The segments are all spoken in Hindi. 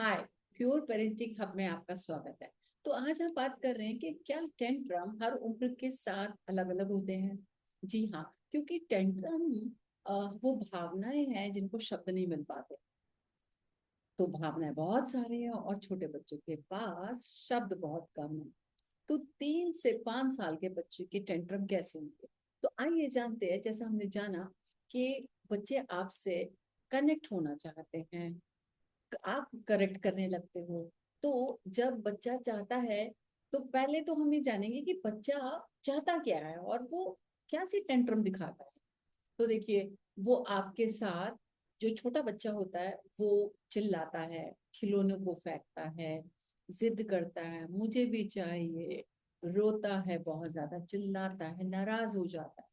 हाय, प्योर पेरेंटिंग हब में आपका स्वागत है। तो आज हम बात कर रहे हैं कि क्या टेंट्रम हर उम्र के साथ अलग अलग होते हैं। जी हाँ, क्योंकि टेंट्रम वो भावनाएं हैं जिनको शब्द नहीं मिल पाते। तो भावनाएं बहुत सारे हैं और छोटे बच्चों के पास शब्द बहुत कम है। तो 3 से 5 साल के बच्चे के टेंट्रम कैसे होंगे। तो आइए जानते हैं। जैसा हमने जाना कि बच्चे आपसे कनेक्ट होना चाहते हैं, आप करेक्ट करने लगते हो। तो जब बच्चा चाहता है, तो पहले तो हम ये जानेंगे कि बच्चा चाहता क्या है और वो क्या सी टेंट्रम दिखाता है। तो देखिए, वो आपके साथ, जो छोटा बच्चा होता है वो चिल्लाता है, खिलौनों को फेंकता है, जिद करता है, मुझे भी चाहिए, रोता है, बहुत ज्यादा चिल्लाता है, नाराज हो जाता है।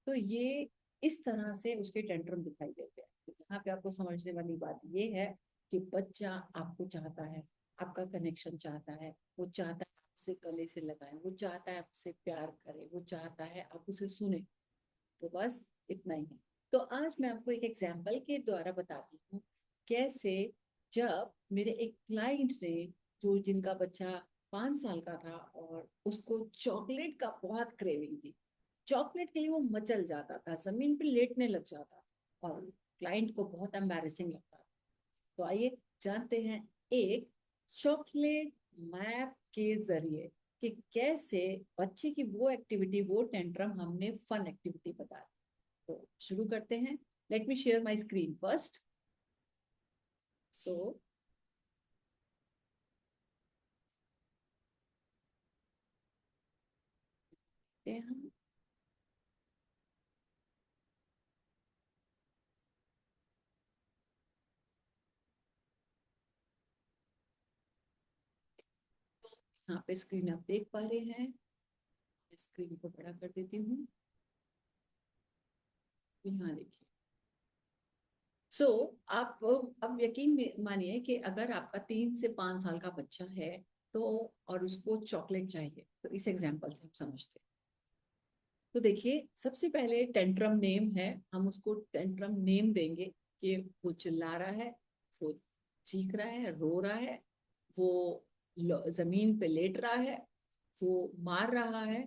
तो ये इस तरह से उसके टेंट्रम दिखाई देते हैं। तो यहाँ पे आपको समझने वाली बात ये है कि बच्चा आपको चाहता है, आपका कनेक्शन चाहता है, वो चाहता है आपसे गले से लगाए, वो चाहता है आपसे प्यार करे, वो चाहता है आप उसे सुने। तो बस इतना ही है। तो आज मैं आपको एक एग्जाम्पल के द्वारा बताती हूँ कैसे, जब मेरे एक क्लाइंट ने, जो जिनका बच्चा 5 साल का था और उसको चॉकलेट का बहुत क्रेविंग थी, चॉकलेट के लिए वो मचल जाता था, जमीन पे लेटने लग जाता और क्लाइंट को बहुत एम्बैरेसिंग लगता। तो आइए जानते हैं एक चॉकलेट मैप के जरिए कि कैसे बच्चे की वो एक्टिविटी, वो टेंट्रम हमने फन एक्टिविटी बता दी। तो शुरू करते हैं। Let me share my screen first. So हम यहाँ पे स्क्रीन आप देख पा रहे हैं। स्क्रीन को बड़ा कर देती हूँ। यहाँ देखिए। सो आप अब यकीन मानिए कि अगर आपका 3 से 5 साल का बच्चा है, तो और उसको चॉकलेट चाहिए, तो इस एग्जांपल से हम समझते हैं। तो देखिए, सबसे पहले टेंट्रम नेम है, हम उसको टेंट्रम नेम देंगे कि वो चिल्ला रहा है, वो चीख रहा है, रो रहा है, वो जमीन पे लेट रहा है, वो मार रहा है,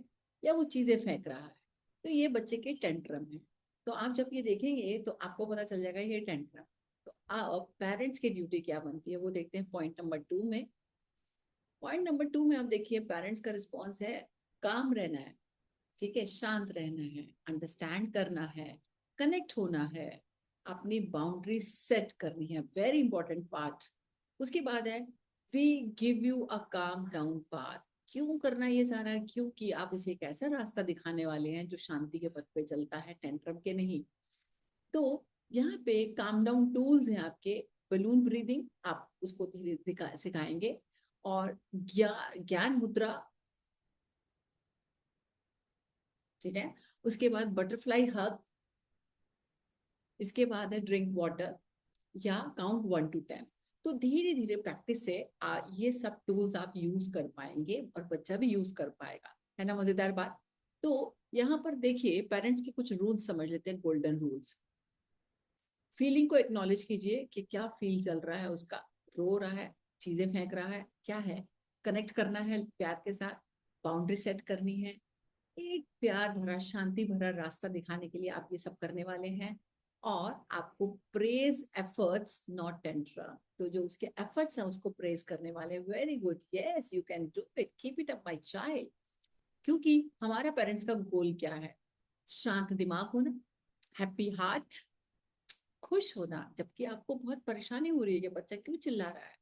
या वो चीजें फेंक रहा है। तो ये बच्चे के टेंट्रम है। तो आप जब ये देखेंगे तो आपको पता चल जाएगा ये टेंट्रम। तो आप पेरेंट्स की ड्यूटी क्या बनती है वो देखते हैं पॉइंट नंबर 2 में। पॉइंट नंबर 2 में आप देखिए, पेरेंट्स का रिस्पॉन्स है काम रहना है, ठीक है, शांत रहना है, अंडरस्टैंड करना है, कनेक्ट होना है, अपनी बाउंड्री सेट करनी है, वेरी इंपॉर्टेंट पार्ट। उसके बाद है we give you a calm down path. क्यों करना ये सारा, क्योंकि आप उसे एक ऐसा रास्ता दिखाने वाले हैं जो शांति के पथ पे चलता है, टेंट्रम के नहीं। तो यहाँ पे काम डाउन टूल्स हैं आपके। बलून ब्रीदिंग आप उसको धीरे सिखाएंगे, और ज्ञान मुद्रा, ठीक है। उसके बाद बटरफ्लाई हग। इसके बाद है ड्रिंक वाटर, या काउंट 1 to 10। तो धीरे धीरे प्रैक्टिस से ये सब टूल्स आप यूज कर पाएंगे और बच्चा भी यूज कर पाएगा। है ना मजेदार बात। तो यहाँ पर देखिए, पेरेंट्स के कुछ रूल्स समझ लेते हैं, गोल्डन रूल्स। फीलिंग को एक्नॉलेज कीजिए कि क्या फील चल रहा है उसका। रो रहा है, चीजें फेंक रहा है, क्या है। कनेक्ट करना है प्यार के साथ, बाउंड्री सेट करनी है। एक प्यार भरा, शांति भरा रास्ता दिखाने के लिए आप ये सब करने वाले हैं। और आपको प्रेज एफर्ट्स नॉट टेंट्रम, तो जो उसके एफर्ट्स हैं उसको प्रेज करने वाले। Very good, yes you can do it, keep it up my child. क्योंकि हमारा पेरेंट्स का गोल क्या है? शांत दिमाग होना, हैप्पी हार्ट, खुश होना। जबकि आपको बहुत परेशानी हो रही है कि बच्चा क्यों चिल्ला रहा है,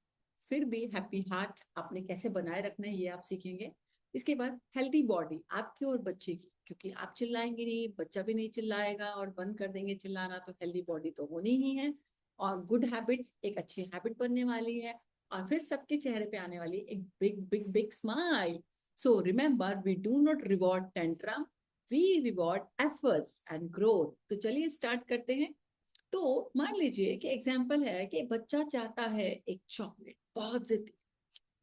फिर भी हैप्पी हार्ट आपने कैसे बनाए रखना है ये आप सीखेंगे। इसके बाद हेल्दी बॉडी आपकी और बच्चे की, क्योंकि आप चिल्लाएंगे नहीं, बच्चा भी नहीं चिल्लाएगा, और बंद कर देंगे चिल्लाना, तो हेल्दी बॉडी तो होनी ही है। और गुड हैबिट्स, एक अच्छी हैबिट बनने वाली है। और फिर सबके चेहरे पे आने वाली एक big big big smile. So remember, we do not reward tantrum, we reward efforts and growth. तो चलिए स्टार्ट करते हैं। तो मान लीजिए कि एग्जाम्पल है कि बच्चा चाहता है एक चॉकलेट, बहुत जिद्दी।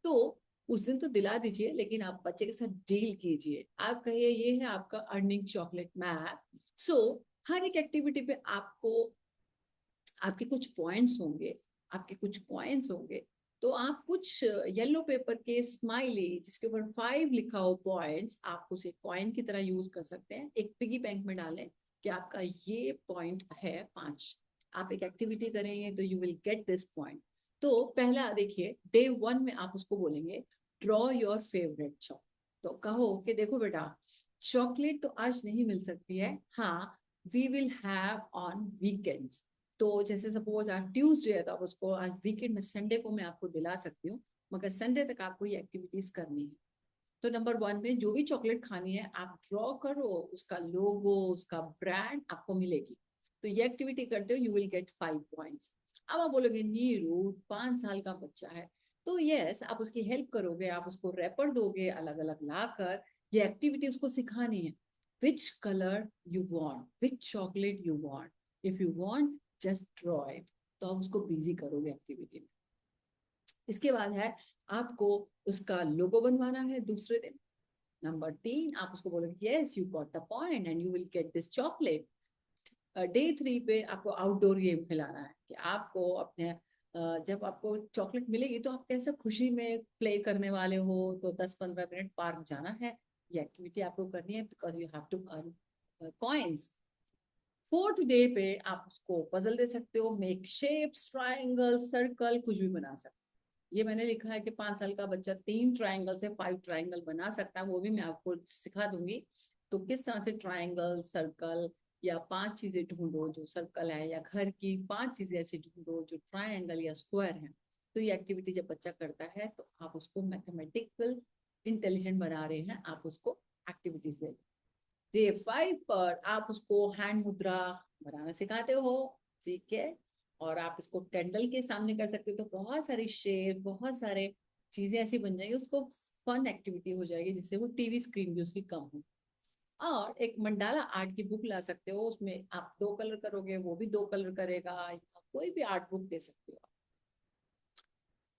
तो उस दिन तो दिला दीजिए, लेकिन आप बच्चे के साथ डील कीजिए। आप कहिए ये है आपका अर्निंग चॉकलेट मैप। सो हर एक एक्टिविटी पे आपको, आपके कुछ पॉइंट्स होंगे, आपके कुछ कॉइन्स होंगे। तो आप कुछ येलो पेपर के स्माइली जिसके ऊपर 5 लिखा हो पॉइंट्स, आप उसे कॉइन की तरह यूज कर सकते हैं। एक पिगी बैंक में डालें कि आपका ये पॉइंट है 5। आप एक एक्टिविटी करेंगे तो you will get this point. तो पहला देखिए, डे 1 में आप उसको बोलेंगे ड्रॉ योर फेवरेट चॉक। तो कहो कि देखो बेटा, चॉकलेट तो आज नहीं मिल सकती है, हाँ we will have on weekends. तो जैसे सपोज आज ट्यूसडे है तो आप उसको आज वीकेंड में, संडे को मैं आपको दिला सकती हूँ, मगर संडे तक आपको ये एक्टिविटीज करनी है। तो नंबर 1 में जो भी चॉकलेट खानी है आप ड्रॉ करो, उसका लोगो, उसका ब्रांड आपको मिलेगी। तो ये एक्टिविटी करते हो, यू विल गेट 5 पॉइंट्स। अब आप बोलोगे नीरू 5 साल का बच्चा है, तो यस आप उसकी हेल्प करोगे, आप उसको रैपर दोगे अलग अलग लाकर, ये एक्टिविटी उसको सिखानी है। Which colour you want, which chocolate you want, if you want just draw it. तो आप उसको बिजी करोगे एक्टिविटी में। इसके बाद है आपको उसका लोगो बनवाना है दूसरे दिन। नंबर 3 आप उसको बोलोगे yes you got the point and you will get this chocolate. Day 3 पे आपको आउटडोर गेम खिलाना है कि आपको अपने जब आपको चॉकलेट मिलेगी तो आप कैसे खुशी में प्ले करने वाले हो। तो 10-15 मिनट पार्क जाना है, ये एक्टिविटी आपको करनी है because you have to earn coins. 4th day पे आप उसको पजल दे सकते हो, मेक शेप्स, ट्राइंगल, सर्कल, कुछ भी बना सकते हो। ये मैंने लिखा है कि 5 साल का बच्चा 3 ट्राइंगल से 5 ट्राइंगल बना सकता है, वो भी मैं आपको सिखा दूंगी। तो किस तरह से ट्राइंगल, सर्कल, या 5 चीजें ढूंढो जो सर्कल है, या घर की 5 चीजें ऐसी ढूंढो जो ट्राइंगल या स्क्वायर है। तो ये एक्टिविटी जब बच्चा करता है तो आप उसको मैथमेटिकल इंटेलिजेंट बना रहे हैं, आप उसको एक्टिविटीज दे। डे 5 पर आप उसको हैंड मुद्रा बनाना सिखाते हो, ठीक है। और आप इसको कैंडल के सामने कर सकते हो, तो बहुत सारी शेप, बहुत सारे चीजें ऐसी बन जाएगी, उसको फन एक्टिविटी हो जाएगी जिससे वो टीवी स्क्रीन भी उसकी कम हो। और एक मंडाला आर्ट की बुक ला सकते हो, उसमें आप 2 कलर करोगे, वो भी 2 कलर करेगा, कोई भी आर्ट बुक दे सकते हो।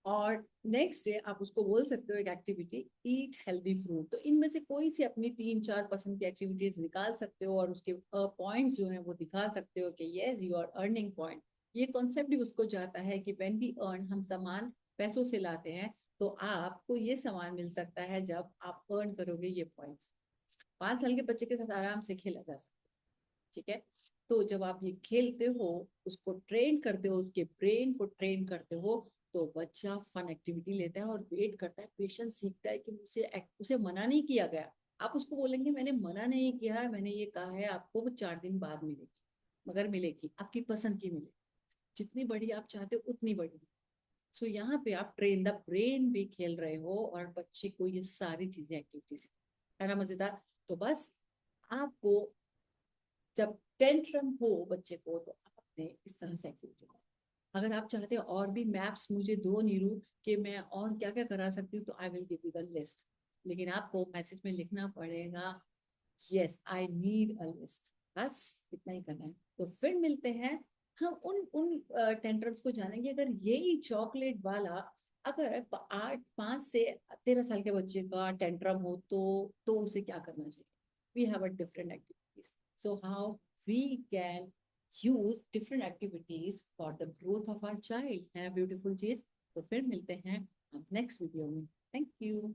और नेक्स्ट डे आप उसको बोल सकते हो एक एक्टिविटी, ईट हेल्दी फ्रूट। तो इनमें से कोई सी अपनी 3-4 पसंद की एक्टिविटीज निकाल सकते हो और उसके पॉइंट्स जो है वो दिखा सकते हो कि yes you are earning point. ये कॉन्सेप्ट भी उसको जाता है कि व्हेन वी अर्न, हम सामान पैसों से लाते हैं, तो आपको ये सामान मिल सकता है जब आप अर्न करोगे ये पॉइंट्स। 5 साल के बच्चे के साथ आराम से खेला जा सकता है, ठीक है। तो जब आप ये खेलते हो, उसको ट्रेन करते हो, उसके ब्रेन को ट्रेन करते हो, तो बच्चा फन एक्टिविटी लेता है और वेट करता है, पेशेंस सीखता है कि मुझे उसे मना नहीं किया गया। आप उसको बोलेंगे मैंने मना नहीं किया है, मैंने ये कहा है आपको वो 4 दिन बाद मिलेगी, मगर मिलेगी, आपकी पसंद की मिलेगी, जितनी बड़ी आप चाहते हो उतनी बड़ी। सो यहाँ पे आप ट्रेन द ब्रेन भी खेल रहे हो और बच्चे को ये सारी चीजें एक्टिविटीज है ना, मजेदार। तो बस आपको जब टेंट्रम हो बच्चे को तो आपने इस तरह से एक्टिविटी करो। अगर आप चाहते हो और भी मैप्स मुझे दो नीरू कि मैं और क्या क्या करा सकती हूँ, तो I will give you the list. लेकिन आपको मैसेज में लिखना पड़ेगा yes I need a list, बस इतना ही करना है। तो फिर मिलते हैं, हम उन उन टेंट्रम्स को जानेंगे। अगर यही चॉकलेट वाला अगर 5 से 13 साल के बच्चे का टेंट्रम हो तो उसे क्या करना चाहिए। We have a different activities, so how we can use different activities for the growth of our child है beautiful चीज। तो फिर मिलते हैं नेक्स्ट वीडियो में। Thank you.